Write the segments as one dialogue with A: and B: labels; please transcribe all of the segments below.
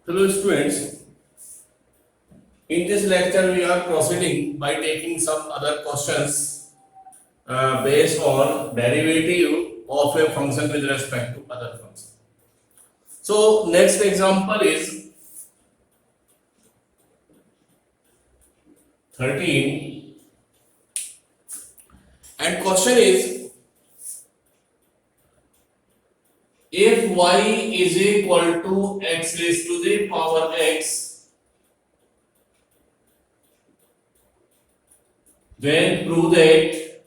A: Hello students, in this lecture we are proceeding by taking some other questions based on derivative of a function with respect to other function. So next example is 13 and question is if y is equal to x raised to the power x, then prove that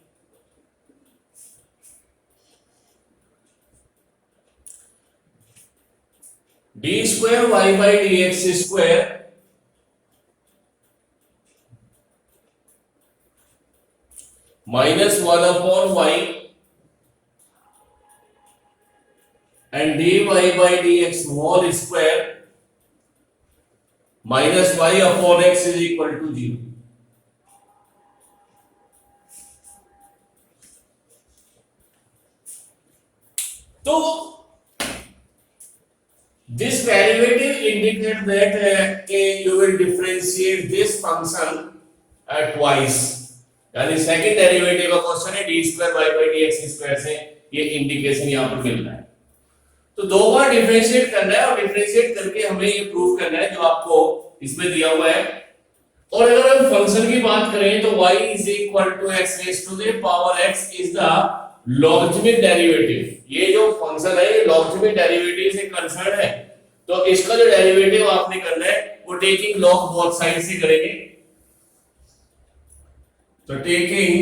A: d square y by dx square minus 1 upon y and dy by dx whole square minus y upon x is equal to 0. So this derivative indicates that you will differentiate this function twice. यानी second derivative का question है D square Y by D x square से ये indication यहाँ पर मिल रहा है। तो दो बार डिफरेंशिएट करना है और डिफरेंशिएट करके हमें ये प्रूव करना है जो आपको इसमें दिया हुआ है। और अगर हम फंक्शन की बात करें तो y is equal to x raised to the power x is the logarithmic derivative। ये जो फंक्शन है ये logarithmic derivative से कंसर्न है, तो इसका जो डेरिवेटिव आपने करना है वो टेकिंग log बोथ साइड से करेंगे। तो taking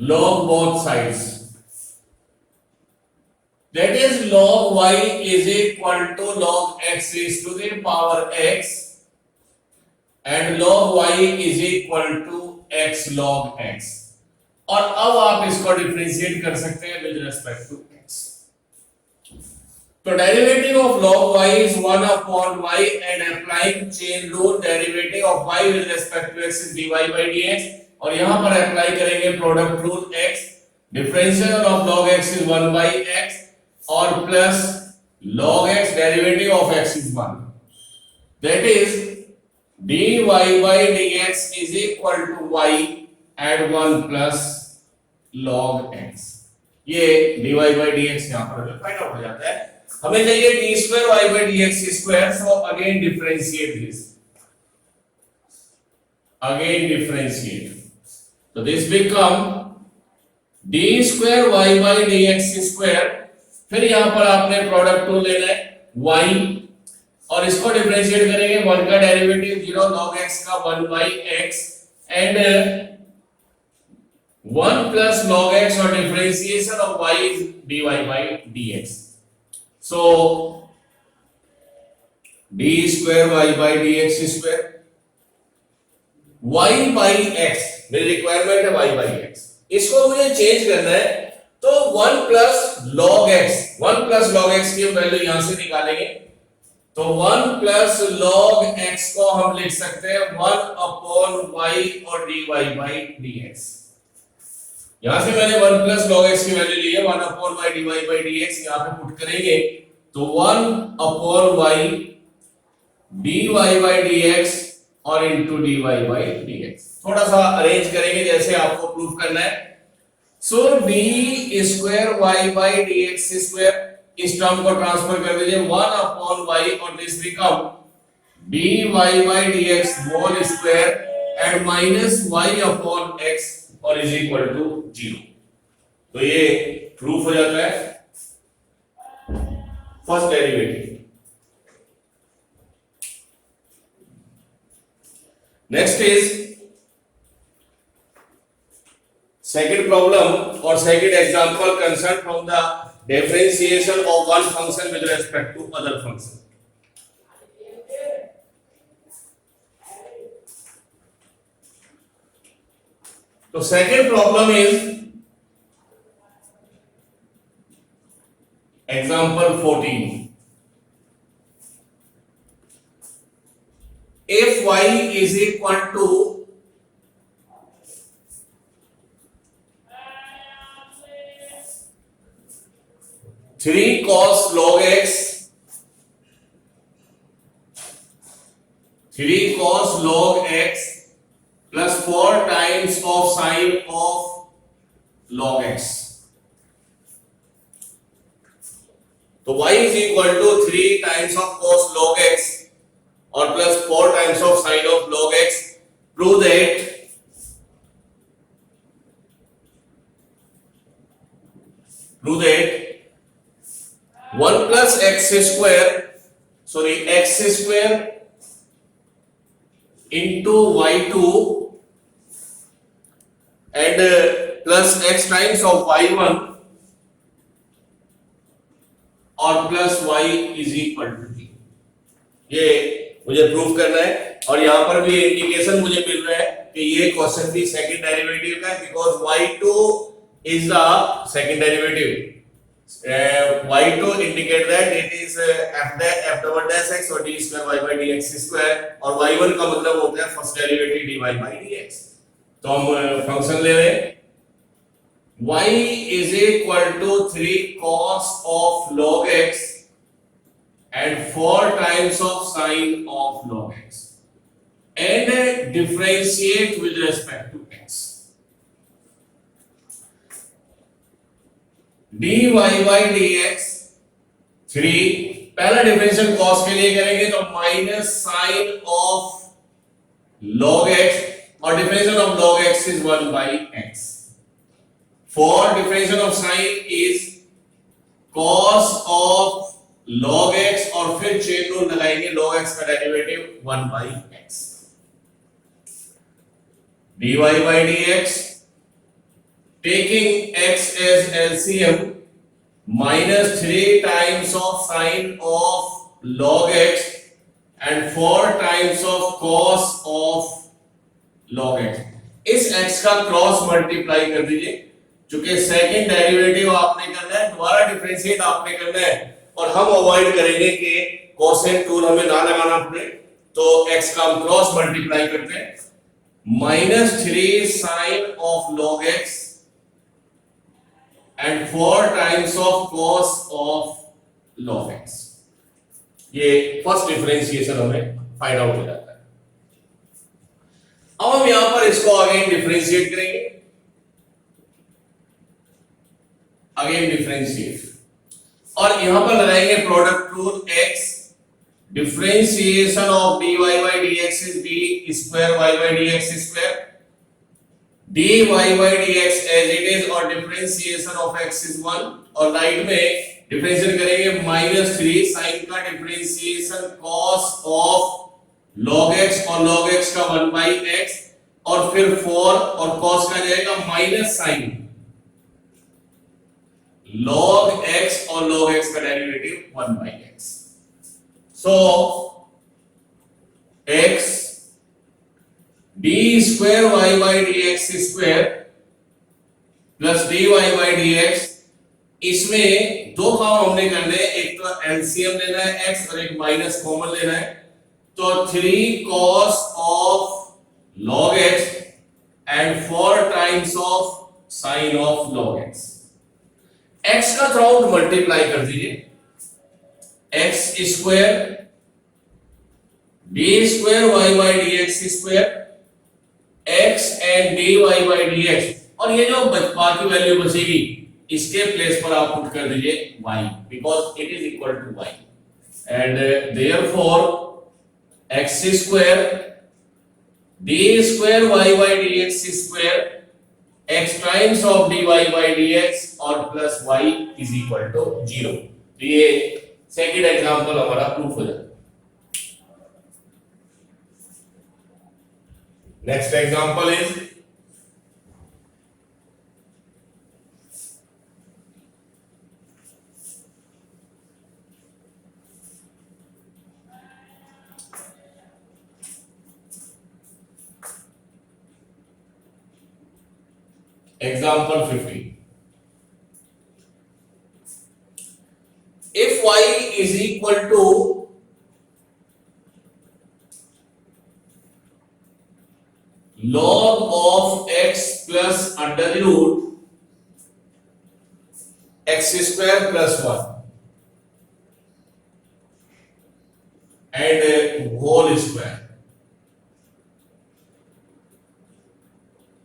A: log both sides, that is log y is equal to log x raised to the power x and log y is equal to x log x। और अब आप इसको differentiate कर सकते हैं विद रिस्पेक्ट टू x। तो derivative of log y is 1 upon y and applying chain rule derivative of y with respect to x is dy by dx। और यहां पर अप्लाई करेंगे product rule x, differential of log x is 1 by x और plus log x derivative of x is 1, that is dy by dx is equal to y and 1 plus log x। ये dy by dx यहां पर find out हो जाता है। हमें चाहिए d square y by dx square, so again differentiate this, again differentiate, so this become d square y by dx square। फिर यहां पर आपने प्रोडक्ट टू लेना है y और इसको डिफरेंशिएट करेंगे, 1 का डेरिवेटिव 0 log x का 1 by x and 1 plus log x और differentiation of y is dy by dx। So d square y by dx square, y by x मेरी रिक्वायरमेंट है y by x, इसको मुझे change करना है तो 1 plus log x, 1 plus log x की value यहां से निकालेंगे तो 1 plus log x को हम लिख सकते हैं 1 upon y और dy by dx। यहां से मैंने 1 plus log x की वैल्यू ली है 1 upon y dy by dx, यहां पे पुट करेंगे तो 1 upon y dy by dx और into dy by dx। थोड़ा सा अरेंज करेंगे जैसे आपको प्रूव करना है। सो d square y by dx square, इस टर्म को ट्रांसफर कर दीजिए 1 upon y और this become dy by dx whole square and minus y upon x और इज इक्वल टू 0। तो ये प्रूफ हो जाता है first derivative. Next is second problem or second example concerned from the differentiation of one function with respect to other function। So second problem is example 14। if y is equal to 3 3 cos log x, 3 cos log x plus 4 times of sine of log x. तो y is equal to 3 times of cos log x और plus 4 times of sine of log x. Prove that 1 plus x square, x square into y2 and plus x times of y1 और plus y is equal to t. ये मुझे proof करना है और यहां पर भी इंडिकेशन मुझे मिल रहा है कि ये क्वेश्चन भी सेकंड डेरिवेटिव का है because y2 is the second derivative. y2 indicate that it is f double dash x or d square y by dx square और y1 का मतलब होता है first derivative dy by dx. तो हम फंक्शन ले रहे हैं y is equal to 3 cos of log x and 4 times of sine of log x and differentiate with respect to x. dy by dx 3 पहला डिफरेंशियल cos के लिए करेंगे तो minus sign of log x और differential of log x is 1 by x. For differential of sine is cos of log x और फिर chain rule लगाएंगे log x का derivative 1 by x. dy by dx taking x as LCM minus 3 times of sine of log x and 4 times of cos of log x. इस x का cross multiply कर दीजिए क्योंकि second derivative आपने करना है, दोबारा डिफरेंशिएट आपने करना है और हम अवॉइड करेंगे कि कोसेंट टूल हमें ना लगाना पड़े. तो x का हम क्रॉस मल्टीप्लाई करते हैं -3 sin of log x and 4 times of cos of log x. ये फर्स्ट डिफरेंशिएशन हमें फाइंड आउट हो जाता है. अब हम यहां पर इसको अगेन डिफरेंशिएट करेंगे, अगेन डिफरेंशिएट और यहां पर लगाएंगे product rule x. Differentiation of dy by dx is d square y by dx square. dy by dx as it is और डिफरेंशिएशन ऑफ x is 1 और राइट में डिफरेंशिएट करेंगे -3 sin का differentiation cos of log x और log x का 1 by x और फिर 4 और cos का जाएगा माइनस साइन log x और log x का derivative 1 by x. So x d square y by dx square plus dy by dx. इसमें दो काम हमने करने हैं, एक तो एलसीएम लेना है x और एक माइनस कॉमन लेना है. तो 3 cos of log x and 4 times of sin of log x. x का थ्रू मल्टीप्लाई कर दीजिए x square d square y by dx square x and dy by dx और ये जो बाकी वैल्यू बचेगी इसके प्लेस पर आप पुट कर दीजिए y because it is equal to y and therefore x square d square y by dx square x times of dy by dx और plus y is equal to 0. तो ये second example हमारा proof हो जाता है. Next example is example 50. If y is equal to log of x plus under the root x square plus 1 and whole square.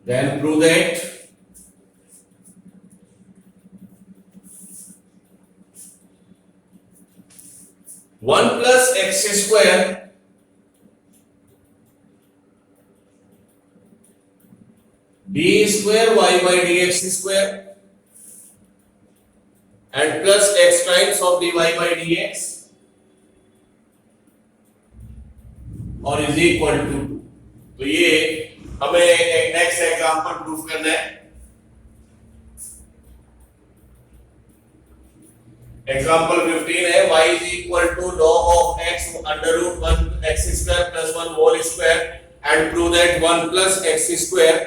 A: Then prove that 1 plus x square d square y by dx square and plus x times of dy by dx और is equal to 2। तो ये हमें एक next example proof करना है। Example 15 है y is equal to log of x under root 1 x square plus 1 whole square and prove that 1 plus x square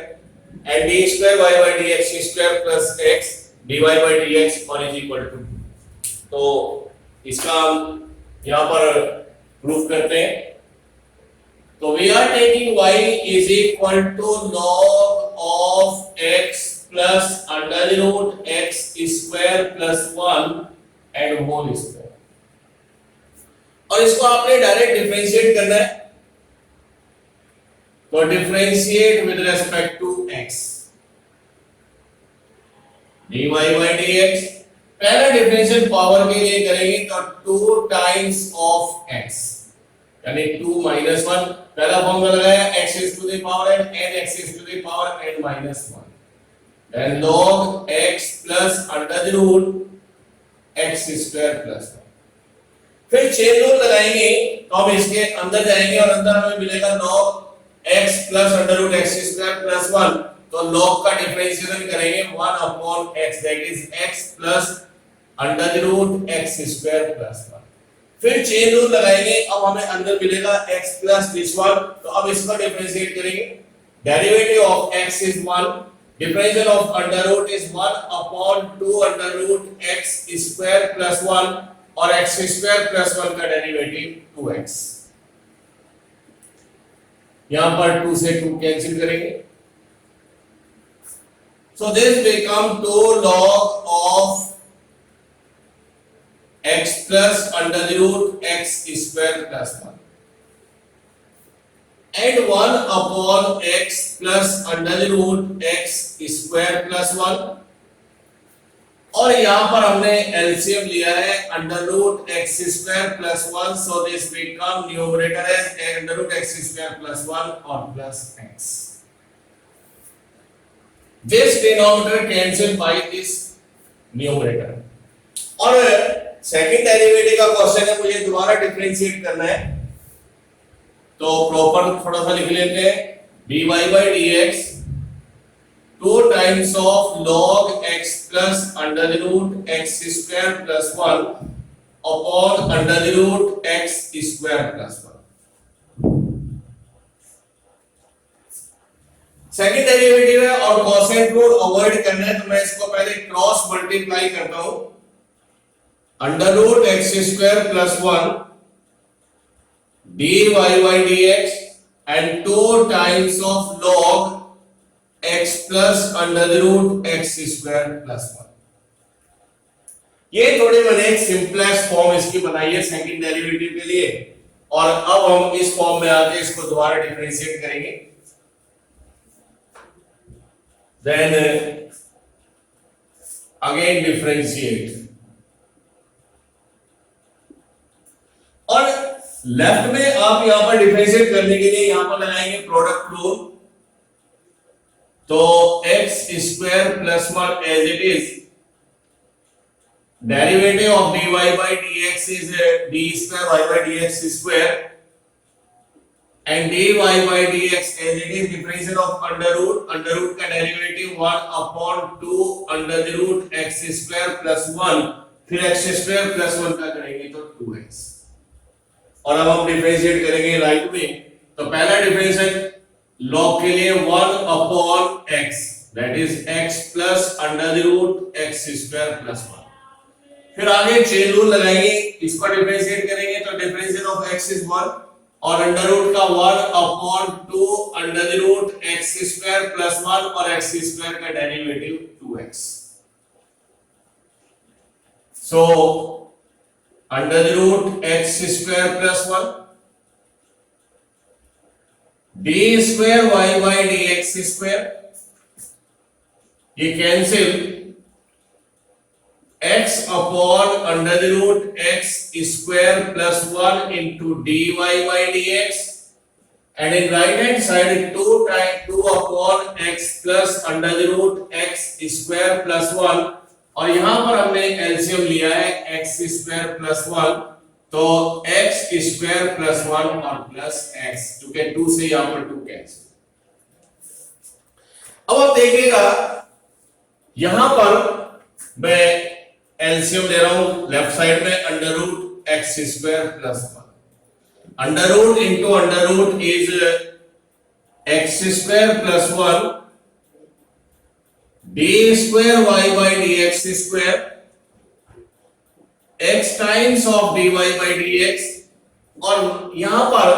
A: and d square y by dx square plus x dy by dx और is equal to 2। तो इसका हम यहाँ पर proof करते हैं। तो we are taking y is equal to log of x plus under root x square plus 1 and whole square और इसको आपने डायरेक्ट डिफरेंशिएट करना है। तो differentiate with respect to x dy by dx। पहला डिफरेंशियल पावर के लिए करेंगे तो 2 टाइम्स ऑफ x यानी 2 minus 1। पहला फॉर्मूला लगाया x is to the power n x is to the power n minus 1 then log x plus under the root x square plus 1। फिर chain rule लगाएंगे तो हम इसके अंदर जाएंगे और अंदर हमें मिलेगा log x plus under root x square plus 1। तो log का डिफरेंशिएशन करेंगे 1 upon x that is x plus under the root x square plus 1। फिर चेन रूल लगाएंगे, अब हमें अंदर मिलेगा x plus this one। तो अब इसका डिफरेंशिएट करेंगे। Derivative of x is 1, differential of under root is 1 upon 2 under root x square plus 1 और x square plus 1 का डेरिवेटिव 2x। यहां पर 2 से 2 कैंसिल करेंगे। So this become 2 log of x plus under the root x square plus 1 and 1 upon x plus under the root x square plus 1 और यहां पर हमने एलसीएम लिया है under root x square plus 1। so this become numerator as under root x square plus 1 और plus x। this denominator cancel by this numerator और second derivative का question है, मुझे दोबारा डिफरेंशिएट करना है। तो प्रॉपर थोड़ा सा लिख लेते हैं dy by dx 2 times of log x plus under the root x square plus 1 upon under the root x square plus 1। Second derivative है और कोसेंट रूल अवॉइड करना है, तो मैं इसको पहले क्रॉस मल्टीप्लाई करता हूं। Under root x square plus 1 dy by dx and 2 times of log x plus under the root x square plus 1। ये थोड़ी मैंने एक सिंपलेस्ट फॉर्म इसकी बनाई है सेकंड डेरिवेटिव के लिए और अब हम इस फॉर्म में आके इसको दोबारा डिफरेंशिएट करेंगे। then again differentiate और लेफ्ट में आप यहां पर डिफरेंशिएट करने के लिए यहां पर लगाएंगे प्रोडक्ट रूल। तो x square plus 1 as it is, derivative of dy by dx is d square y by dx square and dy by dx as it is differential of under root का derivative 1 upon 2 under the root x square plus 1 फिर x square plus 1 का करेंगे तो 2x और अब हम differentiate करेंगे right में। तो पहला डिफरेंशियल लॉग के लिए 1 upon x that is x plus under the root x square plus 1। फिर आगे चेन रूल लगाएंगे, इसको डिफरेंशिएट करेंगे तो डिफरेंशियल ऑफ x is 1 और अंडर रूट का 1 upon 2 under the root x square plus 1 और x square का derivative 2x। so under the root x square plus 1 d square Y by D x square, ये cancel, x upon under the root x square plus 1 into d y by D x, and in right hand side 2 upon x plus under the root x square plus 1, और यहां पर हमने LCM लिया है x square plus 1, तो x square plus 1 और plus x, क्योंकि 2 से यहां पर 2 कैंसिल। अब आप देखिएगा यहां पर मैं एलसीएम ले रहा हूं लेफ्ट साइड में, under root x square plus 1, under root into under root is x square plus 1 d square Y by D x square, x times of dy by dx, और यहां पर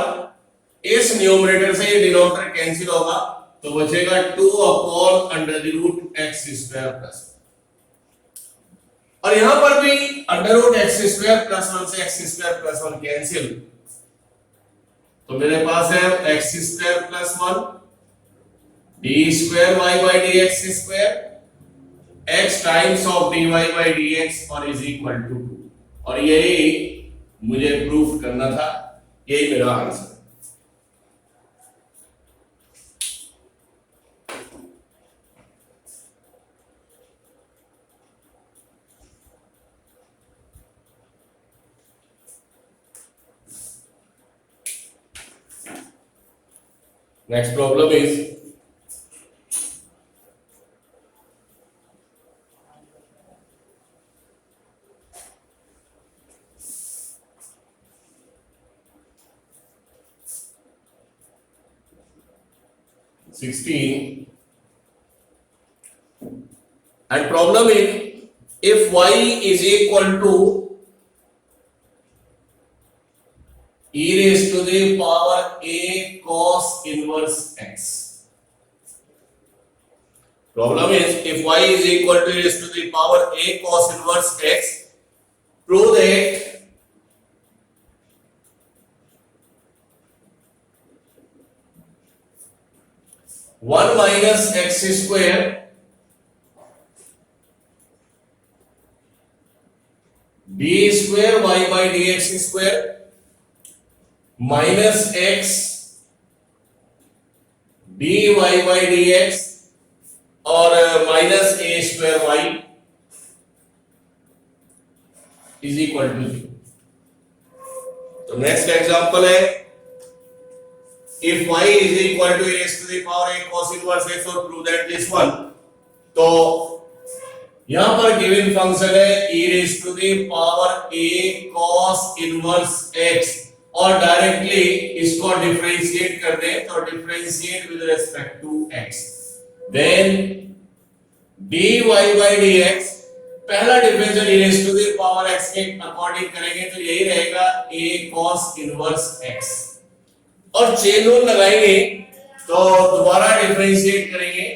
A: इस न्यूमरेटर से ये डिनोमिनेटर कैंसिल होगा, तो बचेगा 2 upon under the root x square plus, और यहां पर भी under root x square plus 1 से x स्क्वायर प्लस 1 कैंसिल, तो मेरे पास है x square plus 1 d square y by dx square, x times of dy by dx और is equal to 2, और यही मुझे प्रूफ करना था, यही मेरा answer. Next problem is and problem is if y is equal to e raised to the power a cos inverse x. Problem is if y is equal to e raised to the power a cos inverse x, prove that one minus x square d square y by dx square minus x dy by dx और minus a square y is equal to 0। तो next example है, if y is equal to a raised to the power a cos inverse x, और prove that this one, तो यहां पर given function है e raised to the power a cos inverse x, और directly इसको differentiate कर दे, तो differentiate with respect to x, then dy by dx, पहला differential e raised to the power x के अकॉर्डिंग करेंगे तो यही रहेगा a cos inverse x, और चेन रूल लगाएंगे तो दोबारा डिफरेंशिएट करेंगे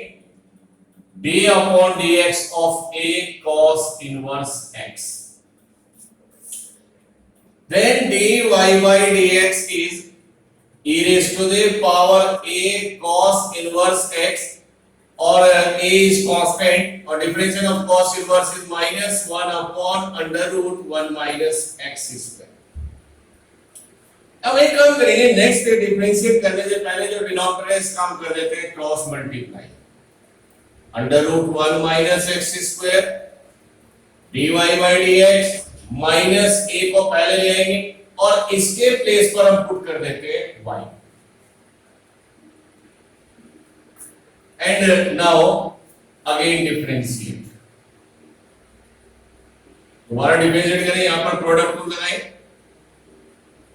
A: d upon dx of a cos inverse x, then dy by dx is e raised to the power a cos inverse x, और a is constant, और differential of cos inverse is minus 1 upon under root 1 minus x square। अब एक काम करेंगे, next differentiate करने से पहले जो डिनोमिनेटर है इस काम कर देते हैं cross multiply, under root 1 minus x square dy by dx minus a को पहले ले आएंगे और इसके प्लेस पर हम पुट कर देते हैं y, and now again differentiate, दोबारा डिफरेंशिएट करें, यहां पर प्रोडक्ट रूल लगाएं,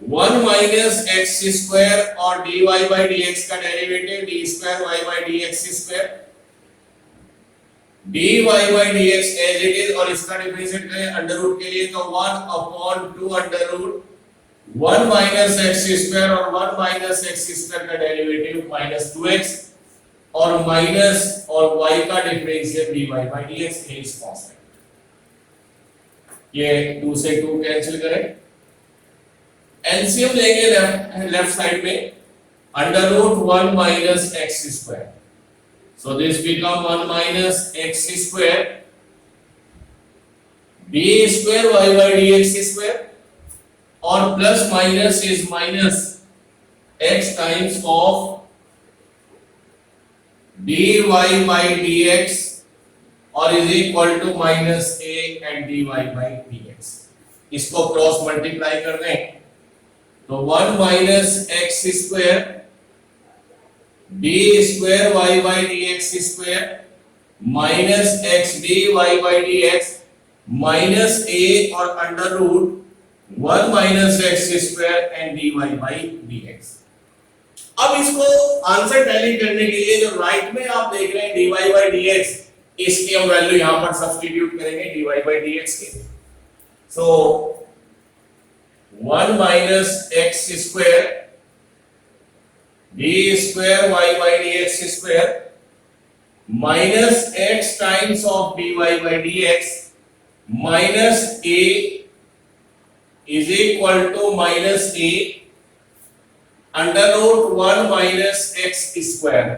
A: 1 माइनस एक्स स्क्वायर और dy by dx का derivative d square y by dx square, dy by dx as it is, और इसका डिफरेंशिएट करें अंडर रूट के लिए तो 1 upon 2 under root 1 minus x square और 1 माइनस एक्स स्क्वायर का डेरिवेटिव माइनस 2x, और माइनस और y का differential dy by dx is constant, ये 2 से 2 कैंसिल करें, एलसीएम लेंगे लेफ्ट साइड में, under root 1 minus x square. So this become 1 minus x square d square y by dx square, or plus minus is minus x times of dy by dx, और is equal to minus a and dy by dx. इसको cross multiply कर दें तो 1 minus x square d square y by dx square minus x dy by dx minus a और under root 1 minus x square and dy by dx. अब इसको answer tally करने के लिए जो राइट में आप देख रहे हैं dy by dx, इसकी हम वैल्यू यहां पर सब्स्टिट्यूट करेंगे dy by dx की. So 1 minus x square d square y by dx square minus x times of dy by dx minus a is equal to minus a under root 1 minus x square.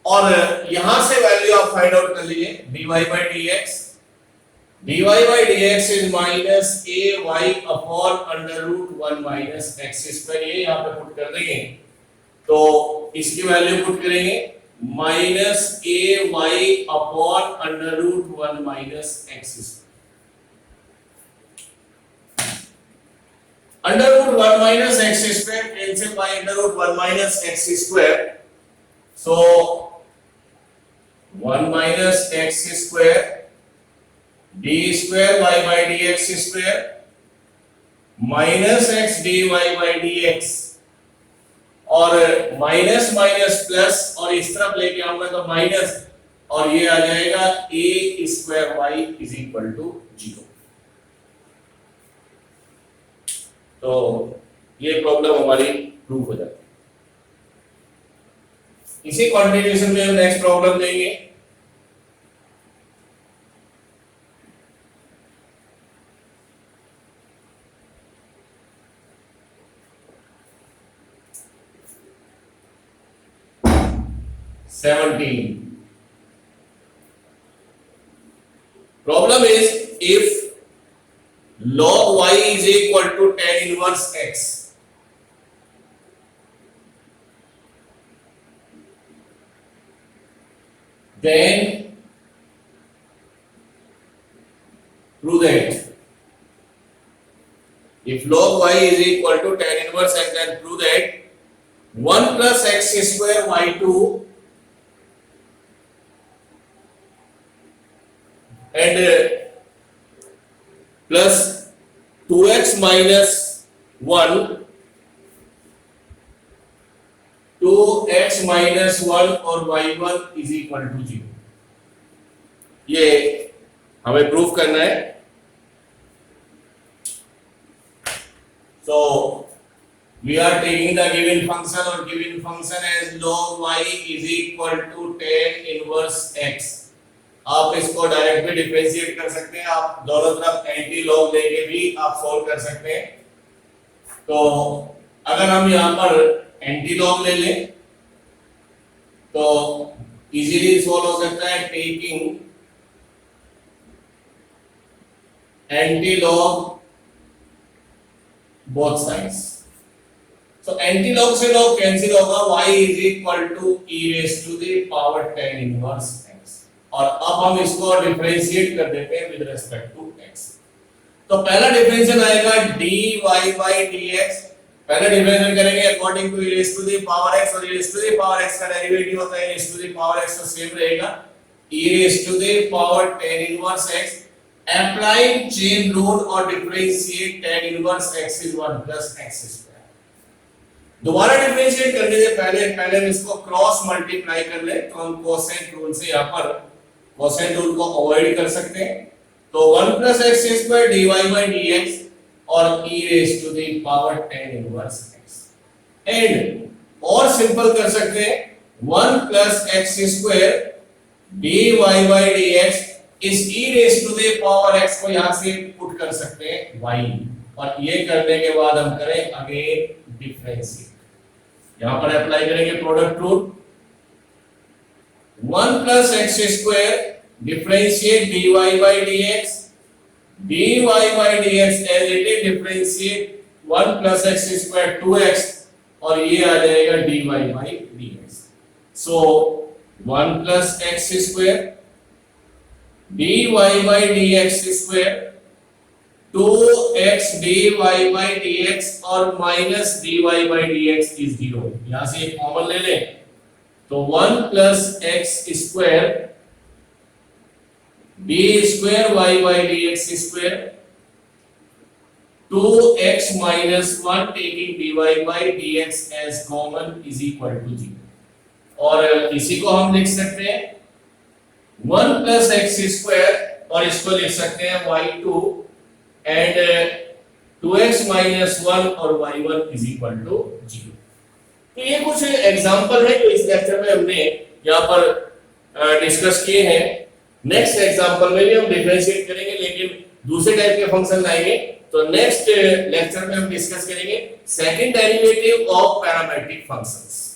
A: और यहां से value आप find out कर लीजिए dy by dx. dy by dx is minus a y upon under root 1 minus x square. ये यहां पे put कर देंगे तो इसकी वैल्यू पुट करेंगे minus a y upon under root 1 minus x square. Under root 1 minus x square cancel by under root 1 minus x square. So 1 minus x square d square y by d x square minus x d y by d x, और minus minus plus और इस तरफ लेके आऊंगा तो minus, और ये आ जाएगा a square y is equal to 0. तो ये प्रॉब्लम हमारी प्रूव हो जाती है. इसी कंटिन्यूएशन में हम नेक्स्ट प्रॉब्लम लेंगे. Problem is if log y is equal to tan inverse x, then prove that. If log y is equal to tan inverse x, then prove that 1 plus x square y2 and plus 2x minus 1 2x minus 1 और y1 is equal to 0. ये हमें proof करना है. So we are taking the given function or given function as log y is equal to tan inverse x. आप इसको direct भी differentiate कर सकते हैं, आप दोनों तरफ एंटी लॉग लेके भी आप सोल्व कर सकते हैं. तो अगर हम यहां पर एंटी लॉग ले लें तो इजीली सोल्व हो सकता है taking antilog both sides. तो एंटी लॉग से लॉग कैंसिल होगा, y is equal to e raise to the power tan inverse x. और अब हम इसको डिफरेंशिएट कर देते हैं विद रिस्पेक्ट टू x. तो पहला डिफरेंशियल आएगा dy by dx. पहले डिफरेंशियल करेंगे according to e raise to the power x, और e raise to the power x का डेरिवेटिव होता है e raise to the power x, तो सेम रहेगा e raise to the power tan inverse x. Applying chain rule और differentiate tan inverse x is 1 plus x square. दोबारा differentiate करने से पहले हम इसको क्रॉस मल्टीप्लाई कर ले तो हम कोसेंट रूल से यहां पर कोसेंट रूल को अवॉइड कर सकते हैं. तो 1 plus x square dy by dx और e raise to the power tan inverse x. And और सिंपल कर सकते हैं 1 plus x square dy by dx इस e raise to the power x को यहां से पुट कर सकते हैं y, और ये करने के बाद हम करें अगेन डिफरेंशिएट. यहां पर अप्लाई करेंगे product rule. 1 plus x square differentiate dy by dx, dy by dx as it is differentiate 1 plus x square 2x और ये आ जाएगा dy by dx। So 1 plus x square dy by dx square 2x dy by dx और minus dy by dx is 0। यहां से एक common ले लें तो 1 plus x square d square y by dx square 2x minus 1 taking dy by dx as common is equal to 0। और इसी को हम लिख सकते हैं 1 प्लस एक्स स्क्वायर और इसको लिख सकते हैं y2 एंड 2x minus 1 और y1 is equal to 0। तो ये कुछ एग्जांपल है जो इस लेक्चर में हमने यहाँ पर डिस्कस किए हैं। नेक्स्ट एग्जांपल में भी हम डिफरेंशिएट करेंगे लेकिन दूसरे टाइप के फंक्शन लाएंगे। तो नेक्स्ट लेक्चर में हम डिस्कस करेंगे second derivative of parametric functions.